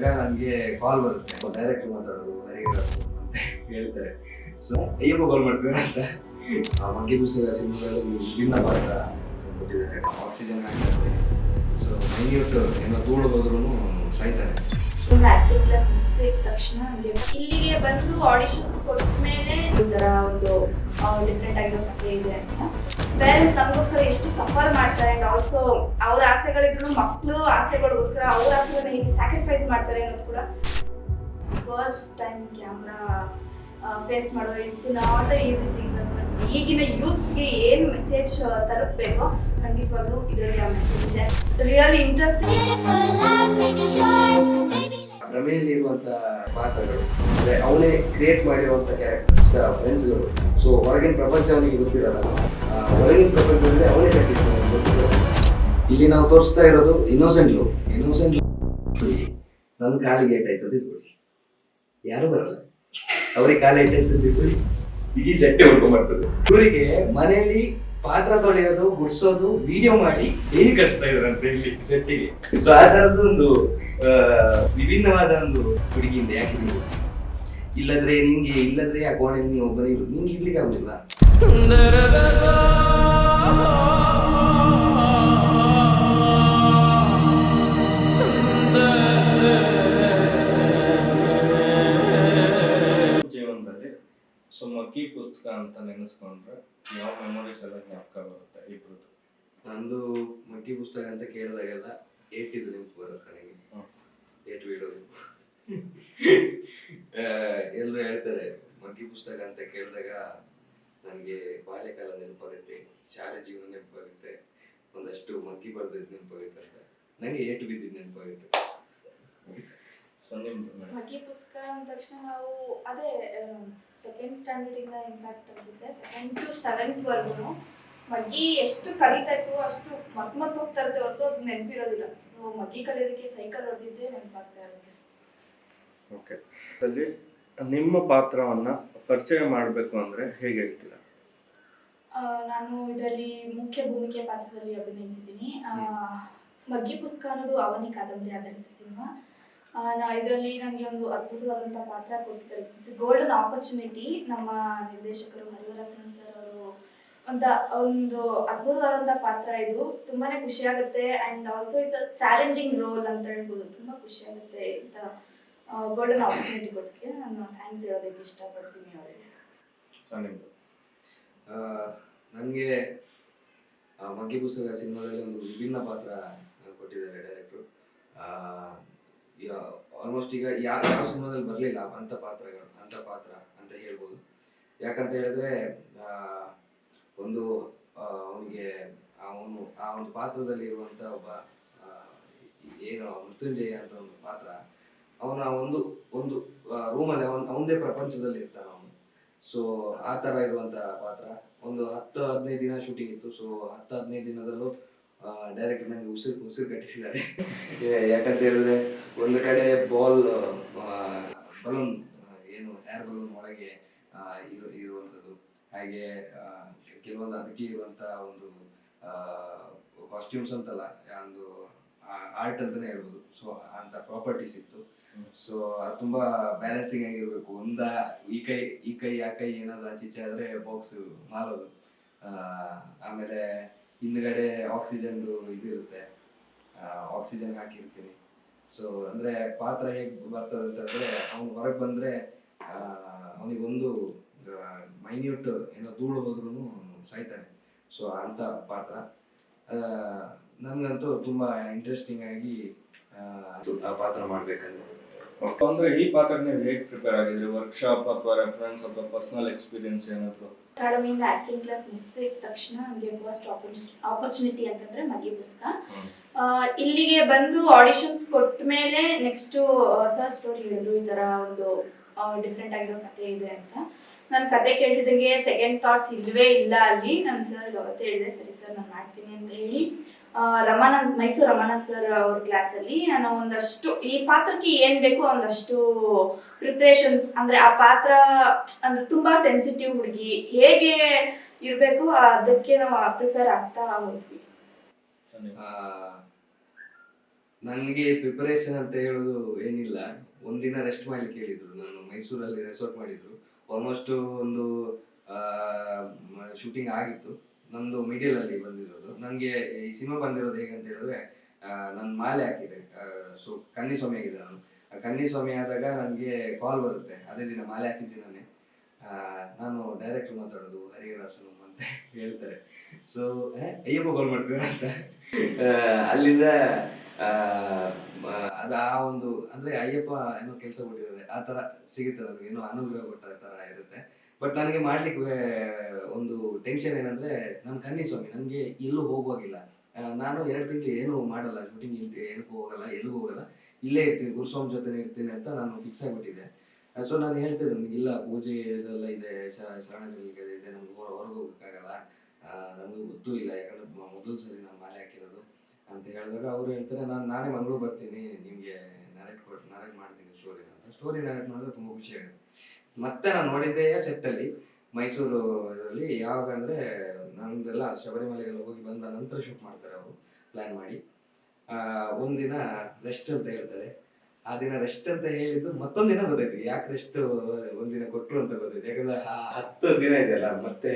ನನಗೆ ಕಾಲ್ ಬರುತ್ತೆ, ಡೈರೆಕ್ಟ್ ಮಾತಾಡೋದು ಹರಿಹರಸ್ ಅಂತ ಹೇಳ್ತಾರೆ. ಸೊ ಅಯ್ಯಪ್ಪ ಕಾಲ್ ಮಾಡ್ತಾರೆ ಅಂತ ಮಂಕಿ ಪುಸ್ತಕ ಸಿನಿಮಾದಲ್ಲಿ ವಿಭಿನ್ನ ಪಾತ್ರ ಕೊಟ್ಟಿದ್ದಾರೆ. ಆಕ್ಸಿಜನ್ ಹಾಕ್ತಾರೆ. ಸೊ ಮೈನ್ಯೂಟ್ ಏನೋ ಧೂಳು ಹೋದ್ರೂ ಸಾಯ್ತಾನೆ. ಆಕ್ಟಿಂಗ್ ಕ್ಲಾಸ್ ಮುಗಿದ ತಕ್ಷಣ ಇಲ್ಲಿಗೆ ಬಂದು ಆಡಿಷನ್ಸ್ ಕೊಟ್ಟ ಮೇಲೆ ಒಂಥರ ಒಂದು ಡಿಫ್ರೆಂಟ್ ಆಗಿರೋ ಕಥೆ ಇದೆ ಅಂತ ಪೇರೆಂಟ್ಸ್ ನಮಗೋಸ್ಕರ ಎಷ್ಟು ಸಫರ್ ಮಾಡ್ತಾರೆ ಅಂಡ್ ಆಲ್ಸೋ ಅವ್ರ ಆಸೆಗಳಿದ್ರು ಮಕ್ಕಳು ಆಸೆಗಳಿಗೋಸ್ಕರ ಅವ್ರ ಆಸೆಗಳನ್ನ ಹೇಗೆ ಸ್ಯಾಕ್ರಿಫೈಸ್ ಮಾಡ್ತಾರೆ ಅನ್ನೋದು ಕೂಡ ಫಸ್ಟ್ ಟೈಮ್ ಕ್ಯಾಮ್ರಾ ಫೇಸ್ ಮಾಡೋ ಇಟ್ಸ್ ನಾಟ್ ಈಸಿ ಥಿಂಗ್. ಈಗಿನ ಯೂತ್ಸ್ಗೆ ಏನು ಮೆಸೇಜ್ ತಲುಪಬೇಕೋ ಖಂಡಿತವಾಗ್ಲೂ ಇದರಲ್ಲಿ ಆ ಮೆಸೇಜ್ ಇದೆ. Really interesting. ರಮೆಯಲ್ಲಿ ಇರುವಂತ ಪಾತ್ರಗಳು ಅಂದ್ರೆ ಅವನೇ ಕ್ರಿಯೇಟ್ ಮಾಡಿರುವಂತ ಕ್ಯಾರೆಕ್ಟರ್ಸ್ ಫ್ರೆಂಡ್ಸ್ಗಳು. ಸೊ ಹೊರಗಿನ ಪ್ರಪಂಚ ಅವನಿಗೆ ಗೊತ್ತಿರಲ್ಲ, ಹೊರಗಿನ ಪ್ರಪಂಚದಲ್ಲಿ ಅವನೇ ಗೊತ್ತಿರೋದು. ಇಲ್ಲಿ ನಾವು ತೋರಿಸ್ತಾ ಇರೋದು ಇನ್ನೋಸೆಂಟ್ ಲವ್. ನನ್ನ ಕಾಲಿಗೆ ಏಟಾಯ್ತದೆ ಇಟ್ಕೊಳ್ಳಿ, ಯಾರು ಬರಲ್ಲ. ಅವ್ರಿಗೆ ಕಾಲ ಏಟಾಯ್ತದೆ ಇಟ್ಕೊಳ್ಳಿ, ಇಡೀ ಸೆಟ್ಟೆ ಹೊಡ್ಕೊಂಡ್ಬರ್ತದೆ. ಇವರಿಗೆ ಮನೆಯಲ್ಲಿ ಪಾತ್ರ ತೊಳೆಯೋದು, ಗುಡ್ಸೋದು, ವಿಡಿಯೋ ಮಾಡಿ ಹೇಗೆ ಕಳಿಸ್ತಾ ಇದಾರಂತ ಇಲ್ಲಿ ಸೆಟ್ಟಿಗೆ. ಸೊ ಆ ತರದ್ದು ಒಂದು ವಿಭಿನ್ನವಾದ ಒಂದು ಹುಡುಗಿಯಿಂದ ಯಾಕೆ ನೀವು ಇಲ್ಲದ್ರೆ ಆ ಕೋಣೆಯಲ್ಲಿ ನೀವು ಒಬ್ಬನೇ ಇರೋದು, ನಿಮ್ಗೆ ಇರ್ಲಿಕ್ಕೆ ಆಗುದಿಲ್ಲ. ಜೀವನದಲ್ಲಿ ಸೊ ಮಗ್ಗಿ ಪುಸ್ತಕ ಅಂತ ನೆನೆಸ್ಕೊಂಡ್ರೆ ಯಾವ ಮೆಮೊರೀಸ್ ಎಲ್ಲ ಜ್ಞಾಪಕ ಬರುತ್ತೆ ಇಬ್ರದ್ದು? ನಂದು ಮಗ್ಗಿ ಪುಸ್ತಕ ಅಂತ ಕೇಳಿದಾಗೆಲ್ಲ ಏಟಿದ್ದು ನೆನಪು ಬರುತ್ತೆ ನನಗೆ. ಏಟು ಬೀಳೋದು. ಎಲ್ಲರೂ ಹೇಳ್ತಾರೆ ಮಗ್ಗಿ ಪುಸ್ತಕ ಅಂತ ಕೇಳಿದಾಗ ನನಗೆ ಬಾಲ್ಯಕಾಲ ನೆನಪಾಗುತ್ತೆ, ಶಾಲೆ ಜೀವನ ನೆನಪಾಗುತ್ತೆ, ಒಂದಷ್ಟು ಮಗ್ಗಿ ಬರೆದಿದ್ದು ನೆನಪಾಗುತ್ತೆ ಅಂತ. ನನಗೆ ಏಟು ಬಿದ್ದಿದ್ದು ನೆನಪಾಗುತ್ತೆ. ಮಗ್ಗಿ ಪುಸ್ತಕ ಅಂದ ತಕ್ಷಣ ನಾವು ಅದೇ ಸೆಕೆಂಡ್ ಸ್ಟ್ಯಾಂಡರ್ಡ್ ಇಂದ ಇನ್ಫ್ಯಾಕ್ಟ್ ಅನ್ಸುತ್ತೆ 2nd to 7th ವರೆಗೂ ಮಗ್ಗಿ ಎಷ್ಟು ಕಲಿತಾ ಇತ್ತು ಅಷ್ಟು ಮರ್ತು ಹೋಗ್ತಾ ಇರುತ್ತೆ ಹೊರತು ಅದು ನೆನಪಿರೋದಿಲ್ಲ. ಸೊ ಮಗ್ಗಿ ಕಲಿಯೋದಕ್ಕೆ ಸೈಕಲ್ ಹೊಡೆದಿದ್ದೇ ನೆನಪಾಗ್ತಾ ಇರುತ್ತೆ. ಓಕೆ, ಅಲ್ಲಿ ನಿಮ್ಮ ಪಾತ್ರವನ್ನ ಪರಿಚಯ ಮಾಡಬೇಕು ಅಂದ್ರೆ ಹೇಗೆ ಹೇಳ್ತೀರಾ? ನಾನು ಇದರಲ್ಲಿ ಮುಖ್ಯ ಭೂಮಿಕೆ ಪಾತ್ರದಲ್ಲಿ ಅಭಿನಯಿಸಿದ್ದೀನಿ. ಮಗ್ಗಿ ಪುಸ್ತಕ ಅನ್ನೋದು ಅವನಿ ಕಾದಂಬರಿ ಆಧಾರಿತ ಸಿನಿಮಾ. ಇದರಲ್ಲಿ ನನಗೆ ಒಂದು ಅದ್ಭುತವಾದಂಥ ಪಾತ್ರ ಕೊಟ್ಟಿದ್ದಾರೆ. It's golden opportunity. ನಮ್ಮ ನಿರ್ದೇಶಕರು ಹರಿಹರಸ್ ಸರ್ ಅವರು ಒಂದು ಅದ್ಭುತವಾದಂಥ ಪಾತ್ರ. ಇದು ತುಂಬಾ ಖುಷಿಯಾಗುತ್ತೆ and also it's a challenging role ಅಂತ ಹೇಳ್ಬೋದು. ತುಂಬ ಖುಷಿಯಾಗುತ್ತೆ ಅಂತ ಗೋಲ್ಡನ್ ಆಪರ್ಚುನಿಟಿ ಕೊಟ್ಟಿಗೆ ನಾನು ಥ್ಯಾಂಕ್ಸ್ ಹೇಳೋದಕ್ಕೆ ಇಷ್ಟಪಡ್ತೀನಿ ಅವರಿಗೆ. ನನಗೆ ಮಗ್ಗಿ ಪುಸ್ತಕ ಸಿನಿಮಾದಲ್ಲಿ ಒಂದು ವಿಭಿನ್ನ ಪಾತ್ರ ಕೊಟ್ಟಿದ್ದಾರೆ ಡೈರೆಕ್ಟ್ರು. ಆಲ್ಮೋಸ್ಟ್ ಈಗ ಯಾವ ಸಿನಿಮಾದಲ್ಲಿ ಬರಲಿಲ್ಲ ಅಂಥ ಪಾತ್ರ ಅಂತ ಹೇಳ್ಬೋದು. ಯಾಕಂತ ಹೇಳಿದ್ರೆ ಒಂದು ಅವನಿಗೆ ಆ ಒಂದು ಪಾತ್ರದಲ್ಲಿ ಇರುವಂಥ ಒಬ್ಬ ಏನು ಮೃತ್ಯುಂಜಯ ಅಂತ ಒಂದು ಪಾತ್ರ, ಅವನ ಒಂದು ರೂಮಲ್ಲಿ ಅವನದೇ ಪ್ರಪಂಚದಲ್ಲಿ ಇರ್ತಾನೆ ಅವನು. ಸೊ ಆ ಥರ ಇರುವಂಥ ಪಾತ್ರ. ಒಂದು 10-15 ದಿನ ಶೂಟಿಂಗ್ ಇತ್ತು. ಸೊ 10-15 ದಿನದಲ್ಲೂ ಡೈರೆಕ್ಟ್ ನನಗೆ ಉಸಿರು ಕಟ್ಟಿಸಿದ್ದಾರೆ. ಯಾಕಂತ ಹೇಳಿದ್ರೆ ಒಂದು ಕಡೆ ಬಲೂನ್ ಏನು ಏರ್ ಬಲೂನ್ ಒಳಗೆ ಇರುವಂಥದ್ದು, ಹಾಗೆ ಕೆಲವೊಂದು ಅದಕ್ಕೆ ಇರುವಂಥ ಒಂದು ಕಾಸ್ಟ್ಯೂಮ್ಸ್ ಅಂತಲ್ಲ, ಒಂದು ಆರ್ಟ್ ಅಂತಲೇ ಹೇಳ್ಬೋದು. ಸೊ ಅಂಥ ಪ್ರಾಪರ್ಟೀಸ್ ಇತ್ತು. ಸೊ ಅದು ತುಂಬ ಬ್ಯಾಲೆನ್ಸಿಂಗ್ ಆಗಿರಬೇಕು. ಈ ಕೈ ಆ ಕೈ ಏನಾದ್ರು ಆಚೀಚೆ ಆದರೆ ಬಾಕ್ಸ್ ಮಾರೋದು. ಆಮೇಲೆ ಹಿಂದ್ಗಡೆ ಆಕ್ಸಿಜನ್ದು ಇದಿರುತ್ತೆ, ಆಕ್ಸಿಜನ್ ಹಾಕಿರ್ತೀನಿ. ಸೊ ಅಂದರೆ ಪಾತ್ರ ಹೇಗೆ ಬರ್ತದೆ ಅಂತಂದರೆ ಅವ್ನು ಹೊರಗೆ ಬಂದರೆ ಅವನಿಗೊಂದು ಮೈನ್ಯೂಟ್ ಏನೋ ಧೂಳು ಹೋದ್ರೂ ಸಾಯ್ತಾನೆ. ಸೊ ಅಂಥ ಪಾತ್ರ ನನಗಂತೂ ತುಂಬ ಇಂಟ್ರೆಸ್ಟಿಂಗ್ ಆಗಿ ಆ ಪಾತ್ರ ಮಾಡಬೇಕಂದ್ರೆ. ಅಂದ್ರೆ ಈ ಪಾತ್ರ ನೀವು ಹೇಗೆ ಪ್ರಿಪೇರ್ ಆಗಿದ್ರಿ? ವರ್ಕ್ಶಾಪ್ ಅಥವಾ ರೆಫರೆನ್ಸ್ ಅಥವಾ ಪರ್ಸನಲ್ ಎಕ್ಸ್ಪೀರಿಯನ್ಸ್ ಏನಾದ್ರು? ಅಕಾಡೆಮಿಯಿಂದ ಆಕ್ಟಿಂಗ್ ಕ್ಲಾಸ್ ಮುಗಿದ ತಕ್ಷಣ ನನಗೆ ಫಸ್ಟ್ ಆಪರ್ಚುನಿಟಿ ಅಂತಂದ್ರೆ ಮಗ್ಗಿ ಪುಸ್ತಕ. ಇಲ್ಲಿಗೆ ಬಂದು ಆಡಿಷನ್ಸ್ ಕೊಟ್ಟ ಮೇಲೆ ನೆಕ್ಸ್ಟು ಸರ್ ಸ್ಟೋರಿ ಹೇಳಿದ್ರು, ಈ ಥರ ಒಂದು ಡಿಫ್ರೆಂಟ್ ಆಗಿರೋ ಕಥೆ ಇದೆ ಅಂತ. ನಾನು ಕತೆ ಕೇಳ್ತಿದ್ದಂಗೆ ಸೆಕೆಂಡ್ ಥಾಟ್ಸ್ ಇಲ್ಲವೇ ಇಲ್ಲ ಅಲ್ಲಿ. ನಾನು ಸರ್ ಅವತ್ತೇ ಹೇಳಿದೆ, ಸರಿ ಸರ್ ನಾನು ಮಾಡ್ತೀನಿ ಅಂತ ಹೇಳಿ ಮೈಸೂರು ರಮಾನಂದ್ ಸರ್ ಅವ್ರ ಕ್ಲಾಸಲ್ಲಿ ನಾನು ಒಂದಷ್ಟು ಈ ಪಾತ್ರಕ್ಕೆ ಏನು ಬೇಕೋ ಒಂದಷ್ಟು ಪ್ರಿಪ್ರೇಷನ್ಸ್, ಅಂದರೆ ಆ ಪಾತ್ರ ಅಂದರೆ ತುಂಬ ಸೆನ್ಸಿಟಿವ್ ಹುಡುಗಿ ಹೇಗೆ ಇರಬೇಕು ಅದಕ್ಕೆ ನಾವು ಪ್ರಿಪೇರ್ ಆಗ್ತಾ ಹೋದ್ವಿ. ನನಗೆ ಪ್ರಿಪರೇಷನ್ ಅಂತ ಹೇಳೋದು ಏನಿಲ್ಲ. ಒಂದಿನ ರೆಸ್ಟ್ ಮಾಡ್ಲಿಕ್ಕೆ ಹೇಳಿದ್ರು. ನಾನು ಮೈಸೂರಲ್ಲಿ ರೆಸಾರ್ಟ್ ಮಾಡಿದ್ರು. ಆಲ್ಮೋಸ್ಟ್ ಒಂದು ಶೂಟಿಂಗ್ ಆಗಿತ್ತು. ನಂದು ಮಿಡಿಲಲ್ಲಿ ಬಂದಿರೋದು. ನನಗೆ ಈ ಸಿನಿಮಾ ಬಂದಿರೋದು ಹೇಗಂತ ಹೇಳಿದ್ರೆ, ನಾನು ಮಾಲೆ ಹಾಕಿದೆ. ಸೊ ಕನ್ನಿಸ್ವಾಮಿ ಆಗಿದೆ ನಾನು. ಕನ್ನಿಸ್ವಾಮಿ ಆದಾಗ ನನಗೆ ಕಾಲ್ ಬರುತ್ತೆ. ಅದೇ ದಿನ ಮಾಲೆ ಹಾಕಿದ್ದೆ ನಾನೇ. ನಾನು ಡೈರೆಕ್ಟರ್ ಮಾತಾಡೋದು ಹರಿಹರಾಸನು ಅಂತ ಹೇಳ್ತಾರೆ. ಸೊ ಅಯ್ಯಪ್ಪ ಕಾಲ್ ಮಾಡ್ತೀರ ಅಂತ ಅಲ್ಲಿಂದ ಅದು ಆ ಒಂದು ಅಂದರೆ ಅಯ್ಯಪ್ಪ ಏನೋ ಕೆಲಸ ಕೊಟ್ಟಿದ್ದಾರೆ ಆ ಥರ ಸಿಗುತ್ತೆ ನನಗೆ, ಏನೋ ಅನುಗ್ರಹ ಕೊಟ್ಟ ಥರ ಇರುತ್ತೆ. ಬಟ್ ನನಗೆ ಮಾಡ್ಲಿಕ್ಕೆ ಒಂದು ಟೆನ್ಷನ್ ಏನಂದರೆ, ನಾನು ಕನ್ನಿಸ್ವಾಮಿ, ನನಗೆ ಎಲ್ಲೂ ಹೋಗುವಾಗಿಲ್ಲ. ನಾನು 2 ತಿಂಗಳು ಏನೂ ಮಾಡಲ್ಲ, ಶೂಟಿಂಗ್ ಏನಕ್ಕೂ ಹೋಗಲ್ಲ, ಎಲ್ಲಿಗೂ ಹೋಗಲ್ಲ, ಇಲ್ಲೇ ಇರ್ತೀನಿ, ಗುರುಸ್ವಾಮಿ ಜೊತೆ ಇರ್ತೀನಿ ಅಂತ ನಾನು ಫಿಕ್ಸ್ ಆಗಿಬಿಟ್ಟಿದ್ದೆ. ಸೊ ನಾನು ಹೇಳ್ತಿದ್ದೆ, ನನಗಿಲ್ಲ ಪೂಜೆ ಇದೆಲ್ಲ ಇದೆ, ಶರಣಗಳಿಗೆ ಇದೆ, ನಮ್ಗೆ ಹೊರಗೆ ಹೋಗೋಕ್ಕಾಗಲ್ಲ, ನನಗೂ ಗೊತ್ತೂ ಇಲ್ಲ, ಯಾಕಂದರೆ ಮೊದಲು ಸರಿ ನಾನು ಮಾಲೆ ಹಾಕಿರೋದು ಅಂತ ಹೇಳಿದಾಗ ಅವರು ಹೇಳ್ತಾರೆ, ನಾನೇ ಮಂಗಳೂರು ಬರ್ತೀನಿ, ನಿಮಗೆ ನರೇಟ್ ಮಾಡ್ತೀನಿ ಸ್ಟೋರಿನ ಅಂತ. ಸ್ಟೋರಿ ನರೇಟ್ ಮಾಡಿದ್ರೆ ತುಂಬ ಖುಷಿ ಆಗುತ್ತೆ. ಮತ್ತೆ ನಾನು ನೋಡಿದ್ದೆ ಸೆಟ್ಟಲ್ಲಿ ಮೈಸೂರು ಇದರಲ್ಲಿ, ಯಾವಾಗ ಅಂದರೆ ನಮ್ಮದೆಲ್ಲ ಶಬರಿಮಲೆಗೆಲ್ಲ ಹೋಗಿ ಬಂದ ನಂತರ ಶೂಟ್ ಮಾಡ್ತಾರೆ ಅವರು ಪ್ಲ್ಯಾನ್ ಮಾಡಿ. ಒಂದಿನ ರೆಸ್ಟ್ ಅಂತ ಹೇಳ್ತಾರೆ. ಆ ದಿನ ರೆಸ್ಟ್ ಅಂತ ಹೇಳಿದ್ದು ಮತ್ತೊಂದು ದಿನ ಗೊತ್ತಾಯ್ತು ಯಾಕೆ ರೆಸ್ಟ್ ಒಂದಿನ ಕೊಟ್ಟರು ಅಂತ ಗೊತ್ತಾಯ್ತು. ಯಾಕಂದ್ರೆ 10 ದಿನ ಇದೆಯಲ್ಲ, ಮತ್ತೆ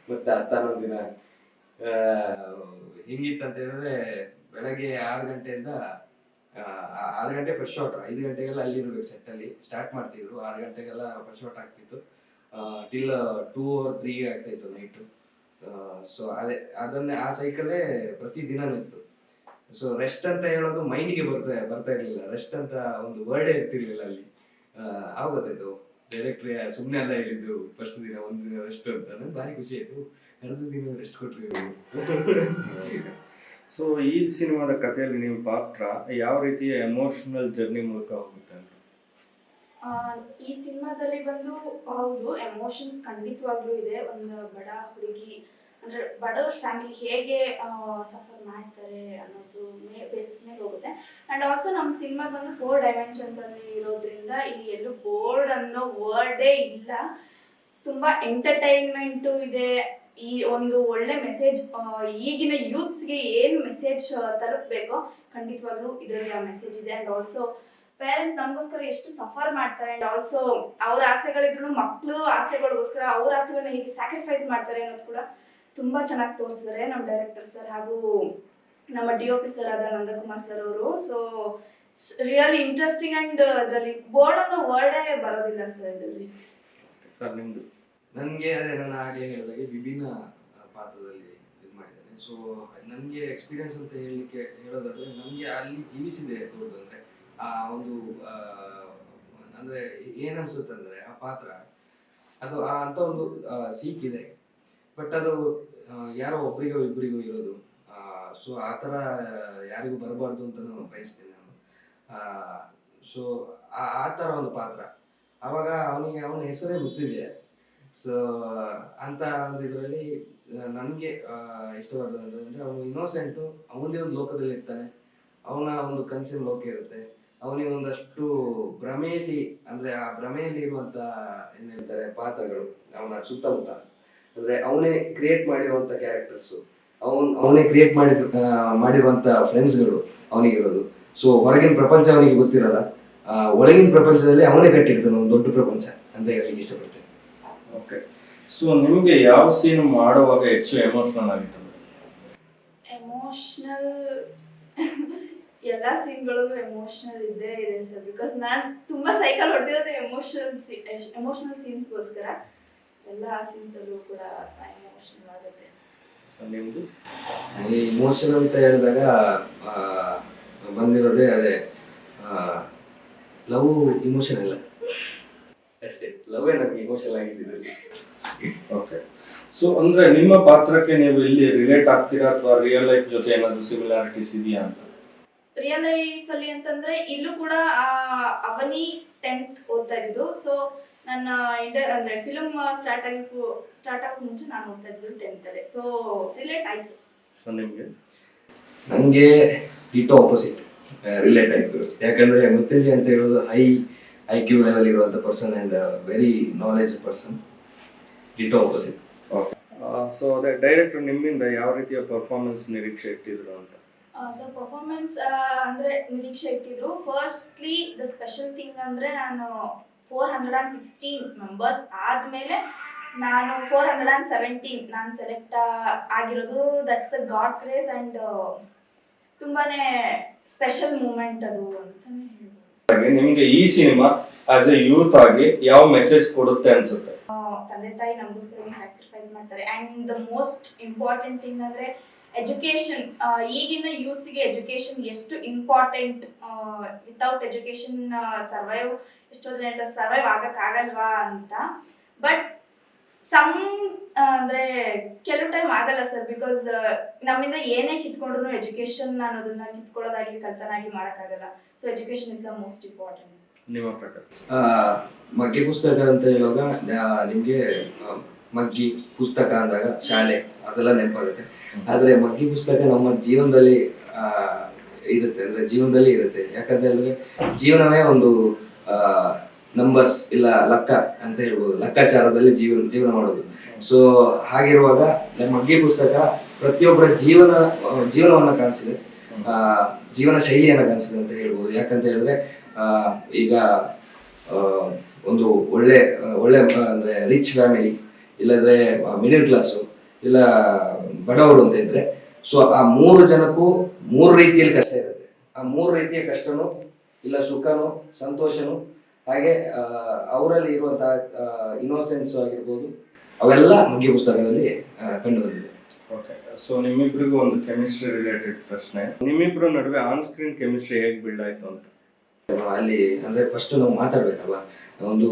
11 ದಿನ ಹೆಂಗಿತ್ತು ಅಂತ ಹೇಳಿದ್ರೆ, ಬೆಳಗ್ಗೆ 6 ಗಂಟೆಯಿಂದ 6 ಗಂಟೆ ಫಸ್ಟ್ ಶಾಟ್, 5 ಗಂಟೆಗೆಲ್ಲ ಅಲ್ಲಿ ಇರಬೇಕು ಸೆಟ್ಟಲ್ಲಿ, ಸ್ಟಾರ್ಟ್ ಮಾಡ್ತಿದ್ರು. 6 ಗಂಟೆಗೆಲ್ಲ ಫಸ್ಟ್ ಶಾಟ್ ಆಗ್ತಿತ್ತು, ಟಿಲ್ 2 or 3 ಆಗ್ತಾಯಿತ್ತು ನೈಟು. ಸೊ ಅದನ್ನೇ ಆ ಸೈಕಲ್ಲೇ ಪ್ರತಿ ದಿನನೂ ಇತ್ತು. ಸೊ ರೆಸ್ಟ್ ಅಂತ ಹೇಳೋದು ಮೈಂಡಿಗೆ ಬರ್ತಾ ಇರಲಿಲ್ಲ. ರೆಸ್ಟ್ ಅಂತ ಒಂದು ವರ್ಡೇ ಇರ್ತಿರ್ಲಿಲ್ಲ ಅಲ್ಲಿ. ಆವಾಗ ಗೊತ್ತಾಯ್ತು ಡೈರೆಕ್ಟ್ರಿ ಸುಮ್ಮನೆ ಅಲ್ಲ ಹೇಳಿದ್ದು ಫಸ್ಟ್ ದಿನ ಒಂದು ದಿನ ರೆಸ್ಟ್ ಅಂತ. ನನಗೆ ಭಾರಿ ಖುಷಿ ಆಯಿತು, ಕಳೆದ ದಿನ ರೆಸ್ಟ್ ಕೊಟ್ಟರು. ಸೊ ಈ ಸಿನಿಮಾದ ಕಥೆಯಲ್ಲಿ ನಿಮ್ಮ ಪಾತ್ರ ಯಾವ ರೀತಿಯ ಎಮೋಷನಲ್ ಜರ್ನಿ ಮೂಲಕ ಹೋಗುತ್ತೆ ಅಂತ? ಈ ಸಿನಿಮಾದಲ್ಲಿ ಬಂದು ಹೌದು, ಎಮೋಷನ್ಸ್ ಖಂಡಿತವಾಗ್ಲೂ ಇದೆ. ಒಂದು ಬಡ ಹುಡುಗಿ ಅಂದರೆ ಬಡವ್ರ ಫ್ಯಾಮಿಲಿ ಹೇಗೆ ಸಫರ್ ಮಾಡ್ತಾರೆ ಅನ್ನೋದು ಬೇಸಿಸ್ ಮೇಲೆ ಹೋಗುತ್ತೆ. ಆ್ಯಂಡ್ ಆಲ್ಸೋ ನಮ್ಮ ಸಿನಿಮಾ ಬಂದು 4 ಡೈಮೆನ್ಷನ್ಸಲ್ಲಿ ಇರೋದ್ರಿಂದ ಇಲ್ಲಿ ಎಲ್ಲೂ ಬೋರ್ಡ್ ಅನ್ನೋ ವರ್ಡೇ ಇಲ್ಲ. ತುಂಬ ಎಂಟರ್ಟೈನ್ಮೆಂಟು ಇದೆ. ಈ ಒಂದು ಒಳ್ಳೆ ಮೆಸೇಜ್ ಈಗಿನ ಯೂತ್ಸ್ಗೆ ಏನು ಮೆಸೇಜ್ ತಲುಪಬೇಕೋ ಖಂಡಿತವಾಗ್ಲೂ ಇದರಲ್ಲಿ ಆ ಮೆಸೇಜ್ ಇದೆ. ಆ್ಯಂಡ್ ಆಲ್ಸೋ ಪೇರೆಂಟ್ಸ್ ನಮಗೋಸ್ಕರ ಎಷ್ಟು ಸಫರ್ ಮಾಡ್ತಾರೆ, ಆ್ಯಂಡ್ ಆಲ್ಸೋ ಅವ್ರ ಆಸೆಗಳಿದ್ರು ಮಕ್ಕಳು ಆಸೆಗಳಿಗೋಸ್ಕರ ಅವ್ರ ಆಸೆಗಳನ್ನ ಹೇಗೆ ಸ್ಯಾಕ್ರಿಫೈಸ್ ಮಾಡ್ತಾರೆ ಅನ್ನೋದು ಕೂಡ ತುಂಬ ಚೆನ್ನಾಗಿ ತೋರಿಸಿದ್ದಾರೆ ನಮ್ಮ ಡೈರೆಕ್ಟರ್ ಸರ್ ಹಾಗೂ ನಮ್ಮ DOP ಸರ್ ಆದ ನಂದಕುಮಾರ್ ಸರ್ ಅವರು. ಸೊ ರಿಯಲಿ ಇಂಟ್ರೆಸ್ಟಿಂಗ್ ಆ್ಯಂಡ್ ಅದರಲ್ಲಿ ಬೋರ್ಡ್ ಅನ್ನೋ ವರ್ಡೇ ಬರೋದಿಲ್ಲ ಸರ್ ಇದರಲ್ಲಿ. ಸರ್ ನಿಮ್ಮದು? ನನಗೆ ಅದೇ ನಾನು ಆಗಲೇ ಹೇಳಿದಾಗೆ ವಿಭಿನ್ನ ಪಾತ್ರದಲ್ಲಿ ಇದು ಮಾಡಿದ್ದೇನೆ. ಸೊ ನನಗೆ ಎಕ್ಸ್ಪೀರಿಯನ್ಸ್ ಅಂತ ಹೇಳೋದಾದರೆ, ನನಗೆ ಅಲ್ಲಿ ಜೀವಿಸಿದೆ ದೊಡ್ಡದು. ಅಂದರೆ ಆ ಒಂದು ಅಂದರೆ ಏನನ್ಸುತ್ತೆ ಅಂದರೆ, ಆ ಪಾತ್ರ ಅದು ಅಂಥ ಒಂದು ಸೀಕಿದೆ, ಬಟ್ ಅದು ಯಾರೋ ಒಬ್ರಿಗೋ ಇಬ್ಬರಿಗೋ ಇರೋದು. ಸೊ ಆ ಥರ ಯಾರಿಗೂ ಬರಬಾರ್ದು ಅಂತ ನಾನು ಬಯಸ್ತೇನೆ ನಾನು. ಸೊ ಆ ಥರ ಒಂದು ಪಾತ್ರ. ಆವಾಗ ಅವನ ಹೆಸರೇ ಗೊತ್ತಿದೆ. ಸೊ ಅಂತ ಒಂದು ಇದರಲ್ಲಿ ನನಗೆ ಇಷ್ಟವಾದಂತಂದರೆ, ಅವನು ಇನ್ನೋಸೆಂಟು, ಅವನದೇ ಒಂದು ಲೋಕದಲ್ಲಿ ಇರ್ತಾನೆ, ಅವನ ಒಂದು ಕನಸಿನ ಲೋಕ ಇರುತ್ತೆ, ಅವನಿಗೆ ಒಂದಷ್ಟು ಭ್ರಮೆಯಲ್ಲಿ, ಅಂದರೆ ಆ ಭ್ರಮೆಯಲ್ಲಿ ಇರುವಂಥ ಏನು ಹೇಳ್ತಾರೆ ಪಾತ್ರಗಳು ಅವನ ಸುತ್ತಮುತ್ತ. ಅಂದರೆ ಅವನೇ ಕ್ರಿಯೇಟ್ ಮಾಡಿರುವಂಥ ಕ್ಯಾರೆಕ್ಟರ್ಸು, ಅವನೇ ಕ್ರಿಯೇಟ್ ಮಾಡಿರುವಂಥ ಫ್ರೆಂಡ್ಸ್ಗಳು ಅವನಿಗಿರೋದು. ಸೊ ಹೊರಗಿನ ಪ್ರಪಂಚ ಅವನಿಗೆ ಗೊತ್ತಿರಲ್ಲ, ಒಳಗಿನ ಪ್ರಪಂಚದಲ್ಲಿ ಅವನೇ ಕಟ್ಟಿರ್ತಾನೆ ಒಂದು ದೊಡ್ಡ ಪ್ರಪಂಚ ಅಂತ ಹೇಳಲಿಕ್ಕೆ ಇಷ್ಟಪಡ್ತೇನೆ. ಓಕೆ. ಸೊ ನಿಮಗೆ ಯಾವ ಸೀನ್ ಮಾಡುವಾಗ ಹೆಚ್ಚು ಎಮೋಷನಲ್ ಆಗಿತ್ತು? ಎಮೋಷ್ನಲ್ ಎಲ್ಲ ಸೀನ್ಗಳು ಎಮೋಷ್ನಲ್ ಇದ್ದೇ ಇದೆ ಸರ್. ಬಿಕಾಸ್ ನಾನು ತುಂಬ ಸೈಕಲ್ ಹೊಡೆದಿರೋದು ಎಮೋಷ್ನಲ್ ಸೀನ್ಸ್ಗೋಸ್ಕರ. ಎಲ್ಲ ಸೀನ್ಸಲ್ಲೂ ಕೂಡ ಎಮೋಷ್ನಲ್ ಆಗುತ್ತೆ. ಸೊ ನಿಮ್ಮದು? ಈ ಇಮೋಷನ್ ಅಂತ ಹೇಳಿದಾಗ ಬಂದಿರೋದೇ ಅದೇ, ಲವ್ ಇಮೋಷನ್ ಇಲ್ಲ ಅಷ್ಟೇ. ಲವ್ ನನಗೆ ಇಮೋಷನಲ್ ಆಗಿದ್ದಿದ್ರಲ್ಲಿ. ಓಕೆ. ಸೊ ಅಂದ್ರೆ ನಿಮ್ಮ ಪಾತ್ರಕ್ಕೆ ನೀವು ಇಲ್ಲಿ ರಿಲೇಟ್ ಆಗ್ತೀರಾ ಅಥವಾ ರಿಯಲ್ ಲೈಫ್ ಜೊತೆ ಏನಾದರೂ ಸಿಮಿಲಾರಿಟೀಸ್ ಇದೆಯಾ ಅಂತ? ರಿಯಲ್ ಲೈಫ್ ಅಲ್ಲಿ ಅಂತಂದ್ರೆ ಇಲ್ಲೂ ಕೂಡ ಅವನಿ 10th ಓದ್ತಾ ಇದ್ದು. ಸೊ ನನ್ನ ಅಂದ್ರೆ ಫಿಲ್ಮ್ ಸ್ಟಾರ್ಟ್ ಆಗೋ ಮುಂಚೆ ನಾನು ಓದ್ತಾ ಇದ್ದು 10th ಅಲ್ಲಿ. ಸೊ ರಿಲೇಟ್ ಆಯ್ತು. ಸೊ ನಿಮಗೆ? ನನಗೆ ಡಿಟೋ ಆಪೋಸಿಟ್ ರಿಲೇಟ್ ಆಯಿತು. ಯಾಕಂದರೆ ಮೃತ್ಯುಂಜಯ ಅಂತ ಹೇಳೋದು IQ ಲೆವೆಲ್ ಇರುವಂಥ person and very knowledge person. Ditto opposite. Okay. So ಅದೇ ಡೈರೆಕ್ಟರ್ ನಿಮ್ಮಿಂದ ಯಾವ ರೀತಿಯ ಪರ್ಫಾರ್ಮೆನ್ಸ್ ನಿರೀಕ್ಷೆ ಇಟ್ಟಿದ್ರು ಅಂತ? ಸೊ ಪರ್ಫಾರ್ಮೆನ್ಸ್ ಅಂದರೆ ನಿರೀಕ್ಷೆ ಇಟ್ಟಿದ್ರು. ಫಸ್ಟ್ಲಿ ದ ಸ್ಪೆಷಲ್ ಥಿಂಗ್ ಅಂದರೆ ನಾನು 416 ಮೆಂಬರ್ಸ್ ಆದಮೇಲೆ ನಾನು 417 ನಾನು ಸೆಲೆಕ್ಟ್ ಆಗಿರೋದು. That's a God's grace and ತುಂಬಾ ಸ್ಪೆಷಲ್ ಮೂಮೆಂಟ್ ಅದು ಅಂತಲೇ ಹೇಳ್ಬೋದು. ನಿಮಗೆ ಈ ಸಿನಿಮಾ ಆಸ್ ಎ ಯೂತ್ ಆಗಿ ಯಾವ ಮೆಸೇಜ್ ಕೊಡುತ್ತೆ ಅನ್ಸುತ್ತೆ? ತಂದೆ ತಾಯಿ ನಮಗೋಸ್ಕರ ಸ್ಯಾಕ್ರಿಫೈಸ್ ಮಾಡ್ತಾರೆ. And the most important thing ಅಂದರೆ ಎಜುಕೇಷನ್. ಈಗಿನ ಯೂತ್ಸ್ಗೆ ಎಜುಕೇಷನ್ ಎಷ್ಟು ಇಂಪಾರ್ಟೆಂಟ್. ವಿತೌಟ್ ಎಜುಕೇಷನ್ ಸರ್ವೈವ್, ಎಷ್ಟೋ ಜನ ಹೇಳ್ತಾರೆ ಸರ್ವೈವ್ ಆಗೋಕ್ಕಾಗಲ್ವಾ ಅಂತ. ಬಟ್ ಅಂದರೆ ಕೆಲವು ಟೈಮ್ ಆಗಲ್ಲ ಸರ್. ಬಿಕಾಸ್ ನಮ್ಮಿಂದ ಏನೇ ಕಿತ್ಕೊಂಡ್ರು ಎಜುಕೇಷನ್ ಅನ್ನೋದನ್ನ ಕಿತ್ಕೊಳ್ಳೋದಾಗಲಿ ಕಲ್ತನಾಗಿ ಮಾಡೋಕ್ಕಾಗಲ್ಲ. So education is the most important. ನಿಮ್ಮ ಪ್ರಕಾರ ಮಗ್ಗಿ ಪುಸ್ತಕ ಅಂತ ಹೇಳುವಾಗ ನಿಮಗೆ ಮಗ್ಗಿ ಪುಸ್ತಕ ಅಂದಾಗ ಶಾಲೆ ಅದೆಲ್ಲ ನೆನಪಾಗುತ್ತೆ. ಆದರೆ ಮಗ್ಗಿ ಪುಸ್ತಕ ನಮ್ಮ ಜೀವನದಲ್ಲಿ ಇರುತ್ತೆ, ಅಂದರೆ ಜೀವನದಲ್ಲಿ ಇರುತ್ತೆ. ಯಾಕಂತ ಹೇಳಿದ್ರೆ ಜೀವನವೇ ಒಂದು ನಂಬರ್ಸ್ ಇಲ್ಲ ಲೆಕ್ಕ ಅಂತ ಹೇಳ್ಬೋದು, ಲೆಕ್ಕಾಚಾರದಲ್ಲಿ ಜೀವನ ಮಾಡೋದು. ಸೊ ಹಾಗಿರುವಾಗ ಮಗ್ಗಿ ಪುಸ್ತಕ ಪ್ರತಿಯೊಬ್ಬರ ಜೀವನವನ್ನು ಕಾಣಿಸಿದೆ, ಜೀವನ ಶೈಲಿಯನ್ನು ಕಾಣಿಸಿದೆ ಅಂತ ಹೇಳ್ಬೋದು. ಯಾಕಂತ ಹೇಳಿದ್ರೆ ಈಗ ಒಂದು ಒಳ್ಳೆ ಅಂದರೆ ರಿಚ್ ಫ್ಯಾಮಿಲಿ, ಇಲ್ಲಂದ್ರೆ ಮಿಡಲ್ ಕ್ಲಾಸು, ಇಲ್ಲ ಬಡವರು ಅಂತ ಇದ್ರೆ, ಸೊ ಆ 3 ಜನಕ್ಕೂ 3 ರೀತಿಯಲ್ಲಿ ಕಷ್ಟ ಇರುತ್ತೆ. ಆ 3 ರೀತಿಯ ಕಷ್ಟನೂ ಇಲ್ಲ ಸುಖನೂ ಸಂತೋಷನೂ ಹಾಗೆ ಅವರಲ್ಲಿ ಇರುವಂತಹ ಇನ್ನೋಸೆನ್ಸ್ ಆಗಿರ್ಬೋದು, ಅವೆಲ್ಲ ಮಗ್ಗಿ ಪುಸ್ತಕದಲ್ಲಿ ಕಂಡು ಬಂದಿದೆ. ಓಕೆ, ಸೊ ನಿಮ್ಮಿಬ್ರಿಗೂ ಒಂದು ಕೆಮಿಸ್ಟ್ರಿ ರಿಲೇಟೆಡ್ ಪ್ರಶ್ನೆ. ನಿಮ್ಮಿಬ್ರು ನಡುವೆ ಆನ್ ಸ್ಕ್ರೀನ್ ಕೆಮಿಸ್ಟ್ರಿ ಹೇಗೆ ಬಿಲ್ಡ್ ಆಯ್ತು ಅಂತ? ಅಲ್ಲಿ ಅಂದ್ರೆ ಫಸ್ಟ್ ನಾವು ಮಾತಾಡ್ಬೇಕಲ್ವಾ, ಒಂದು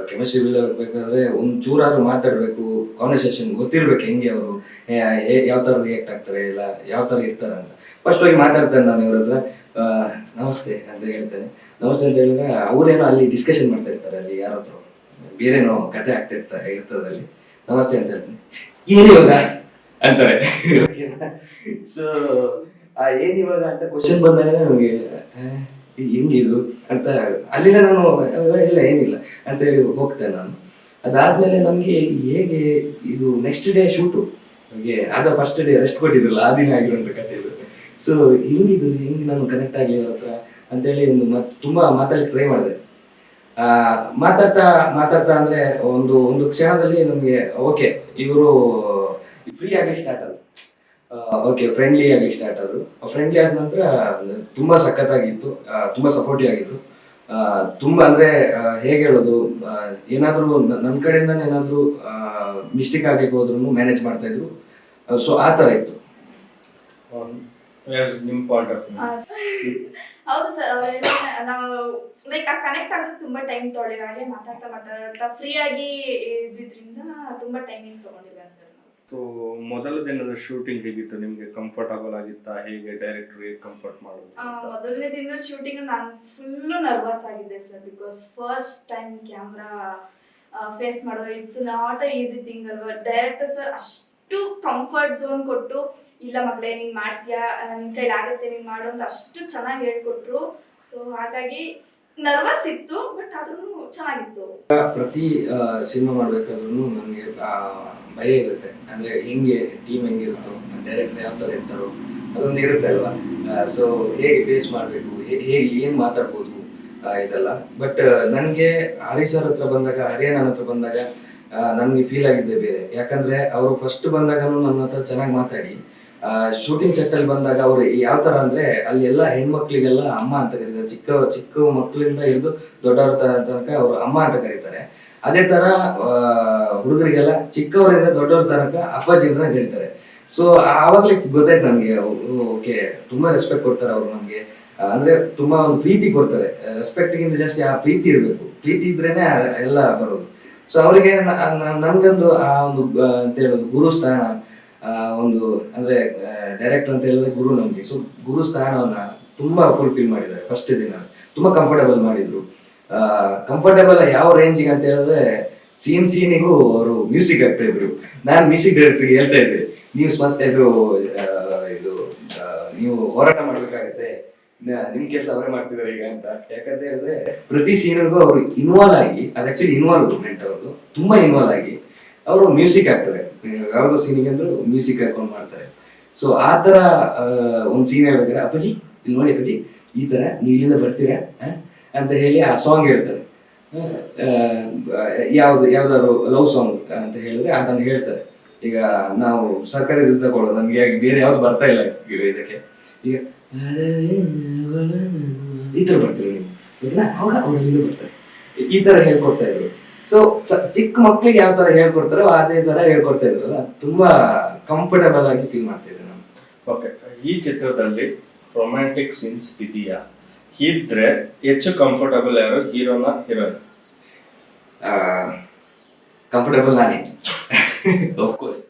ಕೆಮಿಸ್ಟ್ರಿ ಬಿಲ್ಡ್ ಆಗ್ಬೇಕಾದ್ರೆ ಒಂದು ಚೂರಾದ್ರೂ ಮಾತಾಡ್ಬೇಕು, ಕಾನ್ವರ್ಸೇಷನ್ ಗೊತ್ತಿರ್ಬೇಕು, ಹೆಂಗೆ ಅವರು ಯಾವ ತರ ರಿಯಾಕ್ಟ್ ಆಗ್ತಾರೆ, ಇಲ್ಲ ಯಾವ ತರ ಇರ್ತಾರೆ ಅಂತ. ಫಸ್ಟ್ ಹೋಗಿ ಮಾತಾಡ್ತೇನೆ ನಾನು ಇವ್ರ ಹತ್ರ, ನಮಸ್ತೆ ಅಂತ ಹೇಳ್ತೇನೆ. ನಮಸ್ತೆ ಅಂತ ಹೇಳಿದ್ರೆ ಅವರೇನೋ ಅಲ್ಲಿ ಡಿಸ್ಕಷನ್ ಮಾಡ್ತಾ ಇರ್ತಾರೆ, ಅಲ್ಲಿ ಯಾರ ಹತ್ರ ಬೇರೆನೋ ಕತೆ ಇರ್ತದೆ ಅಲ್ಲಿ. ನಮಸ್ತೆ ಅಂತ ಹೇಳ್ತೀನಿ, ಏನಿವಾಗ ಅಂತಾರೆ. ಸೊ ಏನಿವಾಗ ಅಂತ ಕ್ವಶನ್ ಬಂದಾಗ ನಮಗೆ ಹೆಂಗಿದು ಅಂತ ಅಲ್ಲಿಂದ ನಾನು ಇಲ್ಲ ಏನಿಲ್ಲ ಅಂತ ಹೇಳಿ ಹೋಗ್ತೇನೆ ನಾನು. ಅದಾದ್ಮೇಲೆ ನಮಗೆ ಹೇಗೆ ಇದು ನೆಕ್ಸ್ಟ್ ಡೇ ಶೂಟು ಹಾಗೆ ಆದ ಫಸ್ಟ್ ಡೇ ರೆಸ್ಟ್ ಕೊಟ್ಟಿದ್ರಲ್ಲ, ಆ ದಿನ ಆಗಿರುವಂಥ ಕಥೆ ಇದು. ಸೊ ಹೆಂಗೆ ನಾನು ಕನೆಕ್ಟ್ ಆಗಲಿ ಅವ್ರ ಹತ್ರ ಅಂತೇಳಿ ತುಂಬಾ ಮಾತಾಡ್ಲಿಕ್ಕೆ ಟ್ರೈ ಮಾಡಿದೆ. ಮಾತಾಡ್ತಾ ಅಂದ್ರೆ ಒಂದು ಕ್ಷಣದಲ್ಲಿ ನಮಗೆ ಓಕೆ ಇವರು ಫ್ರೀ ಆಗ್ಲಿಕ್ಕೆ ಸ್ಟಾರ್ಟ್ ಆದ್ರು, ಓಕೆ ಫ್ರೆಂಡ್ಲಿ ಆಗ್ಲಿಕ್ಕೆ ಸ್ಟಾರ್ಟ್ ಆದ್ರು. ಫ್ರೆಂಡ್ಲಿ ಆದ ನಂತರ ತುಂಬಾ ಸಖತ್ತಾಗಿತ್ತು, ತುಂಬಾ ಸಪೋರ್ಟಿವ್ ಆಗಿತ್ತು. ತುಂಬಾ ಅಂದ್ರೆ ಹೇಗೆ ಹೇಳೋದು, ಏನಾದ್ರು ನನ್ನ ಕಡೆಯಿಂದ ಏನಾದ್ರು ಮಿಸ್ಟೇಕ್ ಆಗ್ಲಿಕ್ಕೆ ಹೋದ್ರು ಮ್ಯಾನೇಜ್ ಮಾಡ್ತಾ ಇದ್ರು. ಸೊ ಆ ತರ ಇತ್ತು. ಹೌದು ಸರ್, ನಾವು ಲೈಕ್ ಆ ಕನೆಕ್ಟ್ ಆಗೋದು ತುಂಬಾ ಟೈಮ್ ತೊಗೊಳ್ಳಿಲ್ಲ. ಹಾಗೆ ಮಾತಾಡ್ತಾ ಫ್ರೀ ಆಗಿ ಇದ್ದಿದ್ರಿಂದ ತುಂಬಾ ಟೈಮಿಂಗ್ ತಗೊಂಡಿಲ್ಲ ಸರ್. ಸೊ ಮೊದಲ ದಿನದ ಶೂಟಿಂಗ್ ಹೇಗಿತ್ತು ನಿಮ್ಗೆ? ಕಂಫರ್ಟಬಲ್ ಆಗಿತ್ತಾ? ಹೇಗೆ ಡೈರೆಕ್ಟರ್ ಕಂಫರ್ಟ್ ಮಾಡೋದು? ಮೊದಲನೇ ದಿನದ ಶೂಟಿಂಗ್ ನಾನು ಫುಲ್ಲು ನರ್ವಸ್ ಆಗಿದ್ದೆ sir. Because first time camera face ಮಾಡೋದು it's not a easy thing ಅಲ್ವಾ. ಡೈರೆಕ್ಟರ್ ಸರ್ ಅಷ್ಟು ಕಂಫರ್ಟ್ ಝೋನ್ ಕೊಟ್ಟು, ಇಲ್ಲ ಮಗಳೇ ನೀನು ಮಾಡ್ತೀಯಾ, ನಿನ್ನ ಕೈಲಿ ಆಗುತ್ತೆ ನೀನು ಮಾಡು ಅಂತ ಅಷ್ಟು ಚೆನ್ನಾಗಿ ಹೇಳ್ಕೊಟ್ರು. ಸೊ ಹಾಗಾಗಿ ನರ್ವಸ್ ಇತ್ತು, ಬಟ್ ಆದ್ರೂ ಚೆನ್ನಾಗಿತ್ತು. ಪ್ರತಿ ಸಿನಿಮಾ ಮಾಡ್ಬೇಕಾದ್ರೂ ನಮಗೆ ಭಯ ಇರುತ್ತೆ, ಅಂದ್ರೆ ಹೆಂಗೆ ಟೀಮ್ ಹೆಂಗಿರುತ್ತೋ, ಡೈರೆಕ್ಟರ್ ಯಾವ ತರ ಇರ್ತಾರೋ ಅದೊಂದು ಇರುತ್ತೆ ಅಲ್ವಾ. ಸೊ ಹೇಗೆ ಫೇಸ್ ಮಾಡಬೇಕು, ಹೇಗೆ ಏನು ಮಾತಾಡ್ಬೋದು ಇದೆಲ್ಲ. ಬಟ್ ನನಗೆ ಹರೀಶ್ ಅವ್ರ ಹತ್ರ ಬಂದಾಗ, ಹರಿಯಾಣ ಹತ್ರ ಬಂದಾಗ ನನಗೆ ಫೀಲ್ ಆಗಿದ್ದೆ ಬೇರೆ. ಯಾಕಂದ್ರೆ ಅವರು ಫಸ್ಟ್ ಬಂದಾಗನು ನನ್ನ ಹತ್ರ ಚೆನ್ನಾಗಿ ಮಾತಾಡಿ, ಶೂಟಿಂಗ್ ಸೆಟ್ ಅಲ್ಲಿ ಬಂದಾಗ ಅವ್ರು ಯಾವ ತರ ಅಂದ್ರೆ ಅಲ್ಲಿ ಎಲ್ಲ ಹೆಣ್ಮಕ್ಳಿಗೆಲ್ಲ ಅಮ್ಮ ಅಂತ ಕರೀತಾರೆ. ಚಿಕ್ಕ ಮಕ್ಕಳಿಂದ ಹಿಡಿದು ದೊಡ್ಡವ್ರ ತನಕ ಅವರು ಅಮ್ಮ ಅಂತ ಕರೀತಾರೆ. ಅದೇ ತರ ಹುಡುಗರಿಗೆಲ್ಲ ಚಿಕ್ಕವರಿಂದ ದೊಡ್ಡವ್ರ ತನಕ ಅಪ್ಪಾಜಿ ಅಂತ ಕರೀತಾರೆ. ಸೊ ಆವಾಗ್ಲೇ ಗೊತ್ತಾಯ್ತು ನಮ್ಗೆ, ಓಕೆ ತುಂಬಾ ರೆಸ್ಪೆಕ್ಟ್ ಕೊಡ್ತಾರೆ ಅವ್ರು ನಮ್ಗೆ. ಅಂದ್ರೆ ತುಂಬಾ ಒಂದು ಪ್ರೀತಿ ಕೊಡ್ತಾರೆ. ರೆಸ್ಪೆಕ್ಟ್ಗಿಂತ ಜಾಸ್ತಿ ಆ ಪ್ರೀತಿ ಇರ್ಬೇಕು, ಪ್ರೀತಿ ಇದ್ರೇನೆ ಎಲ್ಲ ಬರೋದು. ಸೊ ಅವರಿಗೆ ನನ್ಗೊಂದು ಆ ಒಂದು ಅಂತ ಹೇಳೋದು ಗುರು ಸ್ಥಾನ, ಒಂದು ಅಂದ್ರೆ ಡೈರೆಕ್ಟರ್ ಅಂತ ಹೇಳಿದ್ರೆ ಗುರು ನಮ್ಗೆ. ಸೊ ಗುರು ಸ್ಥಾನವನ್ನ ತುಂಬಾ ಫುಲ್ಫಿಲ್ ಮಾಡಿದ್ದಾರೆ. ಫಸ್ಟ್ ದಿನ ತುಂಬಾ ಕಂಫರ್ಟಬಲ್ ಮಾಡಿದ್ರು. ಕಂಫರ್ಟಬಲ್ ಯಾವ ರೇಂಜಿಗೆ ಅಂತ ಹೇಳಿದ್ರೆ ಸೀನಿಗೂ ಅವರು ಮ್ಯೂಸಿಕ್ ಹಾಕ್ತಾ ಇದ್ರು. ನಾನು ಮ್ಯೂಸಿಕ್ ಡೈರೆಕ್ಟರ್ಗೆ ಹೇಳ್ತಾ ಇದ್ದೆ, ನೀವು ಸ್ಮಸ್ತ್ ಇದು ನೀವು ಹೋರಾಟ ಮಾಡ್ಬೇಕಾಗತ್ತೆ, ನಿಮ್ ಕೆಲಸ ಅವರೇ ಮಾಡ್ತಿದ್ದಾರೆ ಈಗ ಅಂತ. ಯಾಕಂತ ಹೇಳಿದ್ರೆ ಪ್ರತಿ ಸೀನಿಗೂ ಅವರು ಇನ್ವಾಲ್ವ್ ಆಗಿ, ಅದು ಆಕ್ಚುಲಿ ಇನ್ವಾಲ್ವ್ಮೆಂಟ್ ಅವ್ರದ್ದು ತುಂಬಾ ಇನ್ವಾಲ್ವ್ ಆಗಿ ಅವರು ಮ್ಯೂಸಿಕ್ ಹಾಕ್ತಾರೆ. ಯಾವ್ದೋ ಸೀನಿಗೆ ಅಂದ್ರೂ ಮ್ಯೂಸಿಕ್ ಹಾಕೊಂಡು ಮಾಡ್ತಾರೆ. ಸೊ ಆ ಥರ ಒಂದು ಸೀನ್ ಹೇಳ್ಬೇಕಾದ್ರೆ ಅಪ್ಪಾಜಿ ಇಲ್ಲಿ ನೋಡಿ ಅಪ್ಪಾಜಿ ಈ ಥರ ನೀವು ಇಲ್ಲಿಂದ ಬರ್ತೀರಾ ಅಂತ ಹೇಳಿ ಆ ಸಾಂಗ್ ಹೇಳ್ತಾರೆ. ಯಾವ್ದಾದ್ರು ಲವ್ ಸಾಂಗ್ ಅಂತ ಹೇಳಿದ್ರೆ ಅದನ್ನು ಹೇಳ್ತಾರೆ. ಈಗ ನಾವು ಸರ್ಕಾರಿ ಇದು ತಗೊಳ್ಳೋದು, ನಮಗೆ ಬೇರೆ ಯಾವ್ದು ಬರ್ತಾ ಇಲ್ಲ ಇದಕ್ಕೆ. ಈಗ ಈ ಥರ ಬರ್ತೀರಿ ನೀವು, ಅವಾಗ ಅವ್ರು ಇಲ್ಲೂ ಬರ್ತಾರೆ, ಈ ಥರ ಹೇಳ್ಕೊಡ್ತಾ ಇದ್ರು. ಸೊ ಚಿಕ್ಕ ಮಕ್ಳಿಗೆ ಯಾವ ಥರ ಹೇಳ್ಕೊಡ್ತಾರೋ ಅದೇ ಥರ ಹೇಳ್ಕೊಡ್ತಾ ಇದ್ರಲ್ಲ, ತುಂಬಾ ಕಂಫರ್ಟಬಲ್ ಆಗಿ ಫೀಲ್ ಮಾಡ್ತಾ ಇದ್ದೆ ನಾನು. ಓಕೆ, ಈ ಚಿತ್ರದಲ್ಲಿ ರೊಮ್ಯಾಂಟಿಕ್ ಸೀನ್ಸ್ ಇದೆಯಾ? ಇದ್ರೆ ಹೆಚ್ಚು ಕಂಫರ್ಟಬಲ್ ಯಾರು, ಹೀರೋನ ಹೀರೋಯಿನ್? ಕಂಫರ್ಟಬಲ್ ನಾನೇ ಆಫ್ ಕೋರ್ಸ್.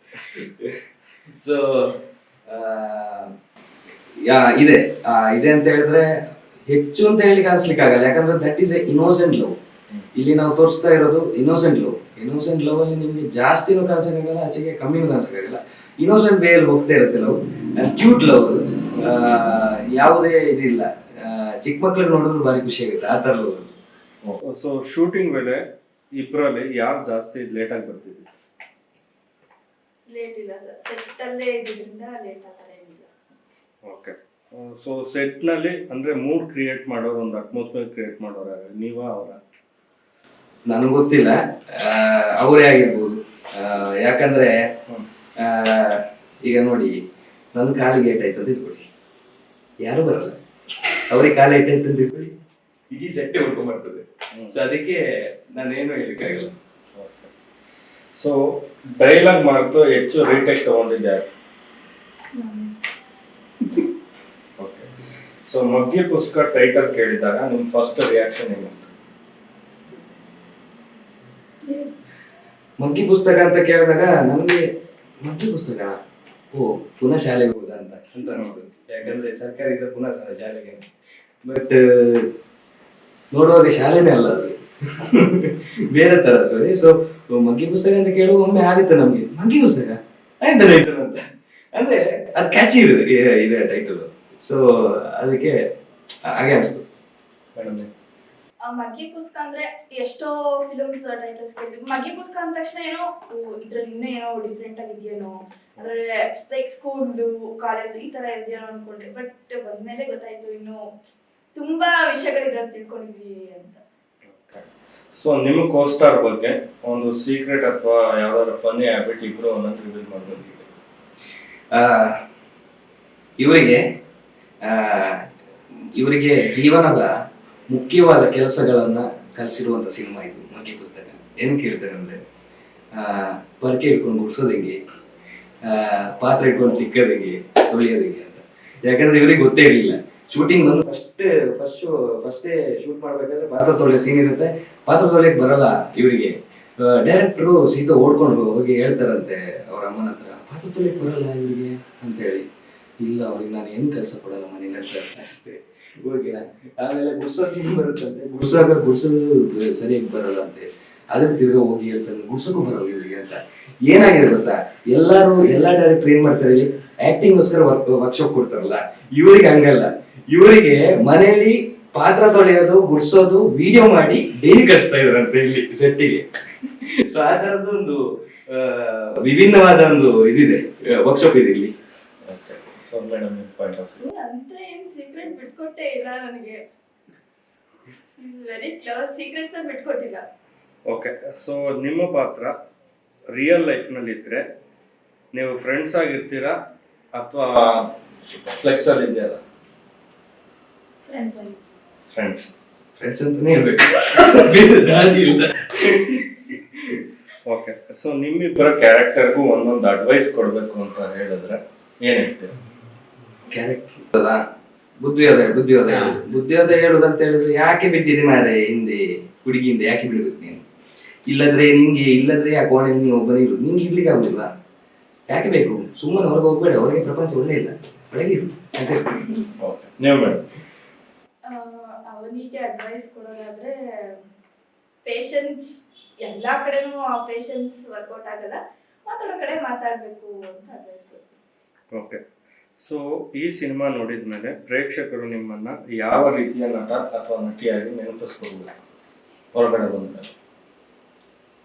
ಸೊ ಇದೆ ಅಂತ ಹೇಳಿದ್ರೆ ಹೆಚ್ಚು ಅಂತ ಹೇಳಿ ಅನ್ಸ್ಲಿಕ್ಕೆ ಆಗಲ್ಲ, ಯಾಕಂದ್ರೆ that is A innocent love. ಇಲ್ಲಿ ನಾವು ತೋರಿಸ್ತಾ ಇರೋದು ಇನ್ನೋಸೆಂಟ್ ಲವ್. ಇನ್ನೋಸೆಂಟ್ ಲವ್ ಅಲ್ಲಿ ನಿಮ್ಗೆ ಜಾಸ್ತಿನೂ ಕಾಣಿಸಕ್ಕಾಗಲ್ಲ, ಆಚೆಗೆ ಕಮ್ಮಿನೂ ಕಾಣಿಸಕ್ಕಾಗಲ್ಲ. ಇನ್ನೋಸೆಂಟ್ ಬೇಯಲ್ಲಿ ಹೋಗ್ತಾ ಇರುತ್ತೆ ಲವ್, ಕ್ಯೂಟ್ ಲವ್, ಯಾವುದೇ ಇದಿಲ್ಲ. ಚಿಕ್ಕ ಮಕ್ಳಿಗೆ ನೋಡಿದ್ರು ಭಾರಿ ಖುಷಿ ಆಗುತ್ತೆ ಆ ಥರ ಲವ್. ಸೊ ಶೂಟಿಂಗ್ ವೇಳೆ ಇಬ್ಬರಲ್ಲಿ ಯಾರು ಜಾಸ್ತಿ ಲೇಟ್ ಆಗಿ ಬರ್ತಿದ್ರು? ಲೇಟ್ ಇಲ್ಲ ಸರ್, ಸೆಟ್ ಅಲ್ಲೇ ಇದ್ದಿದ್ರಿಂದ ಲೇಟ್ ಆ ಥರ ಏನಿಲ್ಲ. ಓಕೆ, ಸೊ ಸೆಟ್ನಲ್ಲಿ ಅಂದರೆ ಮೂಡ್ ಕ್ರಿಯೇಟ್ ಮಾಡೋರು, ಒಂದು ಅಟ್ಮಾಸ್ಫಿಯರ್ ಕ್ರಿಯೇಟ್ ಮಾಡೋರು ನೀವಾ ಅವರ? ನನಗೆ ಗೊತ್ತಿಲ್ಲ, ಅವರೇ ಆಗಿರ್ಬೋದು. ಯಾಕಂದ್ರೆ ಈಗ ನೋಡಿ, ನನ್ನ ಕಾಲಿಗೆ ಏಟಾಯ್ತು ಅಂತ ತಿಳ್ಕೊಳ್ಳಿ, ಯಾರು ಬರಲ್ಲ. ಅವ್ರಿಗೆ ಕಾಲು ಏಟಾಯ್ತು ಅಂತ ತಿಳ್ಕೊಳ್ಳಿ, ಇಡೀ ಸೆಟ್ಟೆ ಹೊಡ್ಕೊಂಡ್ಬರ್ತದೆ. ಸೊ ಅದಕ್ಕೆ ನಾನೇನು ಹೇಳಿಕ್ಕಾಗಲ್ಲ. ಸೊ ಡೈಲಾಗ್ ಮಾಡ್ತು ಹೆಚ್ಚು ರೀಟೇಕ್ ತಗೊಂಡಿದ್ದಾರೆ. ಓಕೆ, ಸೊ ಮಗ್ಗಿ ಪುಸ್ತಕ ಟೈಟಲ್ ಕೇಳಿದಾಗ ನಿಮ್ಮ ಫಸ್ಟ್ ರಿಯಾಕ್ಷನ್ ಏನು? ಮಗ್ಗಿ ಪುಸ್ತಕ ಅಂತ ಕೇಳಿದಾಗ ನನಗೆ ಮಗ್ಗಿ ಪುಸ್ತಕ, ಓ ಪುನಃ ಶಾಲೆಗೆ ಹೋದ ಅಂತ ಅನಿಸ್ತು. ಯಾಕಂದ್ರೆ ಸರ್ಕಾರಿಯಿಂದ ಪುನಃ ಶಾಲೆಗೆ, ಬಟ್ ನೋಡುವಾಗ ಶಾಲೆನೇ ಅಲ್ಲ ಅದು, ಬೇರೆ ತರ ಸ್ಟೋರಿ. ಸೊ ಮಗ್ಗಿ ಪುಸ್ತಕ ಅಂತ ಕೇಳುವ ಒಮ್ಮೆ ಆಗುತ್ತೆ ನಮ್ಗೆ, ಮಗ್ಗಿ ಪುಸ್ತಕ ಆಯ್ತು ಟೈಟಲ್ ಅಂತ, ಅಂದ್ರೆ ಅದು ಕ್ಯಾಚಿ ಇದೆ ಟೈಟಲ್. ಸೊ ಅದಕ್ಕೆ ಹಾಗೆ ಅನಿಸ್ತು. ಮಗ್ಗಿ ಪುಸ್ತಕ ಅಂದ್ರೆ ಎಷ್ಟೋ ಫಿಲ್ಮ್ಸ್ ಟೈಟಲ್ಸ್ ಕೇಳಿದ್ವಿ. ಮಗ್ಗಿ ಪುಸ್ತಕ ಅಂದ ತಕ್ಷಣ ಏನೋ ಇದ್ರಲ್ಲಿ ಇನ್ನೂ ಏನೋ ಡಿಫ್ರೆಂಟ್ ಆಗಿದೆಯೇನೋ, ಅಂದ್ರೆ ಲೈಕ್ ಸ್ಕೂಲ್ದು ಕಾಲೇಜ್ ಈ ತರ ಇದೆಯೇನೋ ಅನ್ಕೊಂಡೆ. ಬಟ್ ಬಂದ್ಮೇಲೆ ಗೊತ್ತಾಯ್ತು ಇನ್ನು ತುಂಬಾ ವಿಷಯಗಳು ಇದ್ರಲ್ಲಿ ತಿಳ್ಕೊಂಡಿದ್ವಿ ಅಂತ. ಸೊ ನಿಮ್ಮ ಕೋಸ್ಟಾರ್ ಬಗ್ಗೆ ಒಂದು ಸೀಕ್ರೆಟ್ ಅಥವಾ ಯಾವ್ದಾದ್ರು ಫನ್ನಿ ಹ್ಯಾಬಿಟ್ ಇಬ್ರು ಅನ್ನೋದು ರಿವೀಲ್ ಮಾಡಬೇಕು. ಇವರಿಗೆ ಜೀವನದ ಮುಖ್ಯವಾದ ಕೆಲಸಗಳನ್ನ ಕಲಿಸಿರುವಂತ ಸಿನಿಮಾ ಇದು ಮಗ್ಗಿ ಪುಸ್ತಕ. ಏನ್ ಕೇಳ್ತಾರೆ ಅಂದ್ರೆ, ಪರ್ಕೆ ಇಟ್ಕೊಂಡು ಗುಡ್ಸೋದು ಹೆಂಗೆ, ಪಾತ್ರೆ ಇಟ್ಕೊಂಡು ತಿಕ್ಕೋದು ಹೆಂಗೆ, ತೊಳೆಯೋದು ಹೆಂಗೆ ಅಂತ. ಯಾಕಂದ್ರೆ ಇವ್ರಿಗೆ ಗೊತ್ತೇ ಇರಲಿಲ್ಲ. ಶೂಟಿಂಗ್ ಬಂದು ಫಸ್ಟೇ ಶೂಟ್ ಮಾಡ್ಬೇಕಾದ್ರೆ ಪಾತ್ರ ತೊಳೆಯೋ ಸೀನ್ ಇರುತ್ತೆ. ಪಾತ್ರ ತೊಳೆಯಕ್ಕೆ ಬರಲ್ಲ ಇವರಿಗೆ. ಡೈರೆಕ್ಟ್ರು ಸೀದಾ ಓಡ್ಕೊಂಡು ಹೋಗಿ ಹೇಳ್ತಾರಂತೆ ಅವ್ರ ಅಮ್ಮನ ಹತ್ರ, ಪಾತ್ರ ತೊಳೆಯಕ್ಕೆ ಬರಲ್ಲ ಇವರಿಗೆ ಅಂತ ಹೇಳಿ. ಇಲ್ಲ, ಅವ್ರಿಗೆ ನಾನು ಏನು ಕೆಲಸ ಕೊಡಲ್ಲ ಮನೇಲಿ ಅಷ್ಟೇ ಹೋಗಿಲ್ಲ. ಆಮೇಲೆ ಗುಡ್ಸೋ ಸೀನ್ ಬರುತ್ತಂತೆ, ಗುಡ್ಸೋದು ಸರಿಯಾಗಿ ಬರಲ್ಲ ಅಂತೆ. ಅದಕ್ಕೆ ತಿರ್ಗಾ ಹೋಗಿ ಹೇಳ್ತಾನೆ, ಗುಡ್ಸೋಕ್ಕೂ ಬರಲ್ಲ ಇವರಿಗೆ ಅಂತ. ಏನಾಗಿದೆ ಗೊತ್ತಾ, ಎಲ್ಲ ಡೈರೆಕ್ಟರ್ ಏನ್ ಮಾಡ್ತಾರೆ, ಇಲ್ಲಿ ಆಕ್ಟಿಂಗ್ಗೋಸ್ಕರ ವರ್ಕ್ಶಾಪ್ ಕೊಡ್ತಾರಲ್ಲ, ಇವರಿಗೆ ಹಂಗಲ್ಲ. ಇವರಿಗೆ ಮನೆಯಲ್ಲಿ ಪಾತ್ರ ತೊಳೆಯೋದು, ಗುಡ್ಸೋದು ವಿಡಿಯೋ ಮಾಡಿ ಡೈಲಿ ಕಳಿಸ್ತಾ ಇದ್ರಂತೆ ಇಲ್ಲಿ ಸೆಟ್ಟಿಗೆ. ಸೊ ಆ ತರದೊಂದು ವಿಭಿನ್ನವಾದ ಒಂದು ಇದಿದೆ, ವರ್ಕ್ಶಾಪ್ ಇದೆ ಇಲ್ಲಿ. ಅಂತ ಏನ್ ಸೀಕ್ರೆಟ್ ಬಿಟ್ಕೊಟ್ಟೇ ಇಲ್ಲ ನನಗೆ. ಇಸ್ ವೆರಿ ಕ್ಲೋಸ್, ಸೀಕ್ರೆಟ್ಸ್ ಬಿಟ್ಕೊಟ್ಟಿಲ್ಲ. ಓಕೆ, ಸೊ ನಿಮ್ಮ ಪಾತ್ರ ರಿಯಲ್ ಲೈಫ್ ನಲ್ಲಿ ಇದ್ರೆ ನೀವು ಫ್ರೆಂಡ್ಸ್ ಆಗಿರ್ತೀರಾ ಅಥವಾ ಫ್ಲೆಕ್ಸ್ ಅಲ್ಲಿ ಇದೆಯಲ್ಲ? ಫ್ರೆಂಡ್ಸ್ ಅಂತಾನೆ ಹೇಳ್ಬೇಕು. ಓಕೆ, ಸೊ ನಿಮ್ಮಿಬ್ಬರ ಕ್ಯಾರೆಕ್ಟರ್ಗೂ ಒಂದೊಂದು ಅಡ್ವೈಸ್ ಕೊಡ್ಬೇಕು ಅಂತ ಹೇಳಿದ್ರೆ ಏನ್ ಹೇಳ್ತೀರಾ? ಕ್ಯಾರೆಕ್ಟರ್ ಅಲ್ಲ, ಬುದ್ಧಿಯೋದಯ ಹೇಳುದಂತ ಹೇಳಿದ್ರೆ, ಯಾಕೆ ಬಿದ್ದಿದೆ ಮಾರೆ ಹಿಂದೆ ಹುಡುಗಿಯಿಂದ, ಯಾಕೆ ಬಿಡ್ಬೇಕು ನೀನು? ಇಲ್ಲದ್ರೆ ಆ ಕೋಣೆಯಲ್ಲಿ ನೀವು ಒಬ್ಬನೇ ಇರು, ನಿಂಗೆ ಇರ್ಲಿಕ್ಕೆ ಆಗುದಿಲ್ಲ, ಯಾಕೆ ಬೇಕು? ಸುಮ್ಮನೆ ಹೊರಗೆ ಹೋಗ್ಬೇಡ, ಹೊರಗೆ ಪ್ರಪಂಚ ಒಳ್ಳೆ ಇಲ್ಲ, ಒಳಗೆ ಇರು ಅಂತ ಹೇಳ್ಬೇಕು. ನೀವು ಮೇಡಮ್? ಅವನಿಗೆ ಅಡ್ವೈಸ್ ಕೊಡೋದಾದ್ರೆ, ಪೇಷನ್ಸ್, ಎಲ್ಲಾ ಕಡೆನೂ ಪೇಷನ್ಸ್ ವರ್ಕೌಟ್ ಆಗಲ್ಲ, ಮಾತಾಡೋ ಕಡೆ ಮಾತಾಡ್ಬೇಕು ಅಂತ ಅಡ್ವೈಸ್ ಕೊಡ್ತೀನಿ. ಓಕೆ, ಸೊ ಈ ಸಿನಿಮಾ ನೋಡಿದ ಮೇಲೆ ಪ್ರೇಕ್ಷಕರು ನಿಮ್ಮನ್ನ ಯಾವ ರೀತಿಯ ನಟ ಅಥವಾ ನಟಿಯಾಗಿ ನೆನಪಿಸ್ಕೊಳ್ಬೇಕು?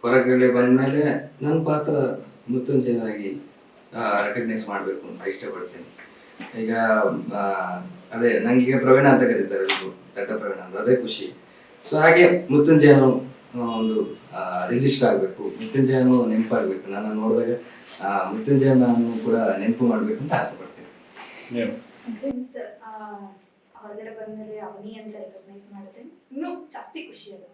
ಹೊರಗಡೆ ಬಂದ್ಮೇಲೆ ನನ್ನ ಪಾತ್ರ ಮೃತ್ಯುಂಜಯನಾಗಿ ರೆಕಗ್ನೈಸ್ ಮಾಡಬೇಕು ಅಂತ ಇಷ್ಟಪಡ್ತೀನಿ. ಈಗ ಅದೇ ನಂಗೀಗ ಪ್ರವೀಣ ಅಂತ ಕರೀತಾರೆ ಎಲ್ರು, ದಟ್ಟ ಪ್ರವೀಣ ಅಂತ, ಅದೇ ಖುಷಿ. ಸೊ ಹಾಗೆ ಮೃತ್ಯುಂಜಯನು ಒಂದು ರಿಜಿಸ್ಟರ್ ಆಗಬೇಕು, ಮೃತ್ಯುಂಜಯನು ನೆನಪಾಗಬೇಕು. ನಾನು ನೋಡಿದಾಗ ಮೃತ್ಯುಂಜಯನನ್ನು ಕೂಡ ನೆನಪು ಮಾಡಬೇಕು ಅಂತ ಆಸೆ ಪಡ್ತೀನಿ. ಸರ್ ಹೊರಗಡೆ ಬಂದಮೇಲೆ ಅವನಿ ಅಂತ ರೆಕಗ್ನೈಸ್ ಮಾಡಿದ್ರೆ ಇನ್ನೂ ಜಾಸ್ತಿ ಖುಷಿ ಆಗುತ್ತೆ.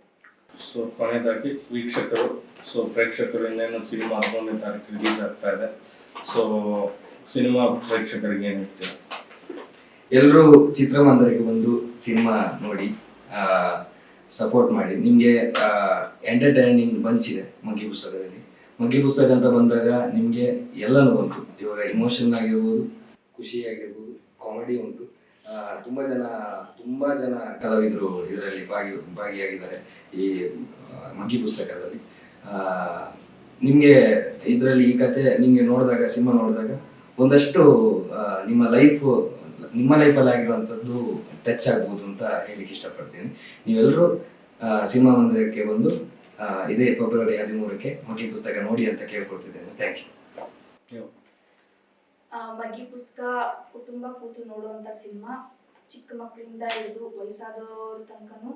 ಸೊ ಕೊನೆಯದಾಗಿ ವೀಕ್ಷಕರು, ಸೊ ಪ್ರೇಕ್ಷಕರು ಇನ್ನೇನು ಸಿನಿಮಾ 13ನೇ ತಾರೀಕು ರಿಲೀಸ್ ಆಗ್ತಾ ಇದೆ. ಸೊ ಸಿನಿಮಾ ಪ್ರೇಕ್ಷಕರಿಗೆ ಏನು ಹೇಳ್ತೀರಾ? ಎಲ್ಲರೂ ಚಿತ್ರಮಂದಿರಕ್ಕೆ ಬಂದು ಸಿನಿಮಾ ನೋಡಿ ಸಪೋರ್ಟ್ ಮಾಡಿ. ನಿಮಗೆ ಎಂಟರ್ಟೈನಿಂಗ್ ಬಂಚ್ ಇದೆ ಮಗ್ಗಿ ಪುಸ್ತಕದಲ್ಲಿ. ಮಗ್ಗಿ ಪುಸ್ತಕ ಅಂತ ಬಂದಾಗ ನಿಮಗೆ ಎಲ್ಲನೂ ಬಂತು. ಇವಾಗ ಇಮೋಷನ್ ಆಗಿರ್ಬೋದು, ಖುಷಿ ಆಗಿರ್ಬೋದು, ಕಾಮಿಡಿ ಉಂಟು. ತುಂಬ ಜನ ಕಲಾವಿದರು ಇದರಲ್ಲಿ ಭಾಗಿಯಾಗಿದ್ದಾರೆ ಈ ಮಗ್ಗಿ ಪುಸ್ತಕದಲ್ಲಿ. ನಿಮಗೆ ಇದರಲ್ಲಿ ಈ ಕತೆ ನಿಮಗೆ ನೋಡಿದಾಗ, ಸಿನಿಮಾ ನೋಡಿದಾಗ ಒಂದಷ್ಟು ನಿಮ್ಮ ಲೈಫಲ್ಲಿ ಆಗಿರುವಂಥದ್ದು ಟಚ್ ಆಗ್ಬೋದು ಅಂತ ಹೇಳಿಕ್ಕೆ ಇಷ್ಟಪಡ್ತೀನಿ. ನೀವೆಲ್ಲರೂ ಸಿನಿಮಾ ಮಂದಿರಕ್ಕೆ ಬಂದು ಇದೇ ಫೆಬ್ರವರಿ 13ಕ್ಕೆ ಮಗ್ಗಿ ಪುಸ್ತಕ ನೋಡಿ ಅಂತ ಕೇಳ್ಕೊಳ್ತಿದ್ದೇನೆ. Thank you. ಮಗ್ಗಿ ಪುಸ್ತಕ ಕುಟುಂಬ ಕೂತು ನೋಡುವಂಥ ಸಿನಿಮಾ. ಚಿಕ್ಕ ಮಕ್ಕಳಿಂದ ಹಿಡಿದು ವಯಸ್ಸಾದವ್ರ ತನಕನೂ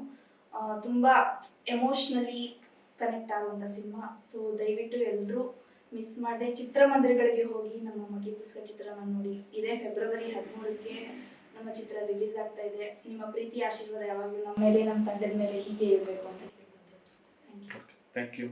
ತುಂಬ ಎಮೋಷ್ನಲಿ ಕನೆಕ್ಟ್ ಆಗುವಂಥ ಸಿನಿಮಾ. ಸೊ ದಯವಿಟ್ಟು ಎಲ್ಲರೂ ಮಿಸ್ ಮಾಡದೆ ಚಿತ್ರಮಂದಿರಗಳಿಗೆ ಹೋಗಿ ನಮ್ಮ ಮಗ್ಗಿ ಪುಸ್ತಕ ಚಿತ್ರನ ನೋಡಿ. ಇದೇ ಫೆಬ್ರವರಿ 13ಕ್ಕೆ ನಮ್ಮ ಚಿತ್ರ ರಿಲೀಸ್ ಆಗ್ತಾ ಇದೆ. ನಿಮ್ಮ ಪ್ರೀತಿ ಆಶೀರ್ವಾದ ಯಾವಾಗಲೂ ನಮ್ಮ ಮೇಲೆ, ನಮ್ಮ ತಂಡದ ಮೇಲೆ ಹೀಗೆ ಇರಬೇಕು ಅಂತ ಕೇಳ್ಕೊಳ್ತೇನೆ. Thank you.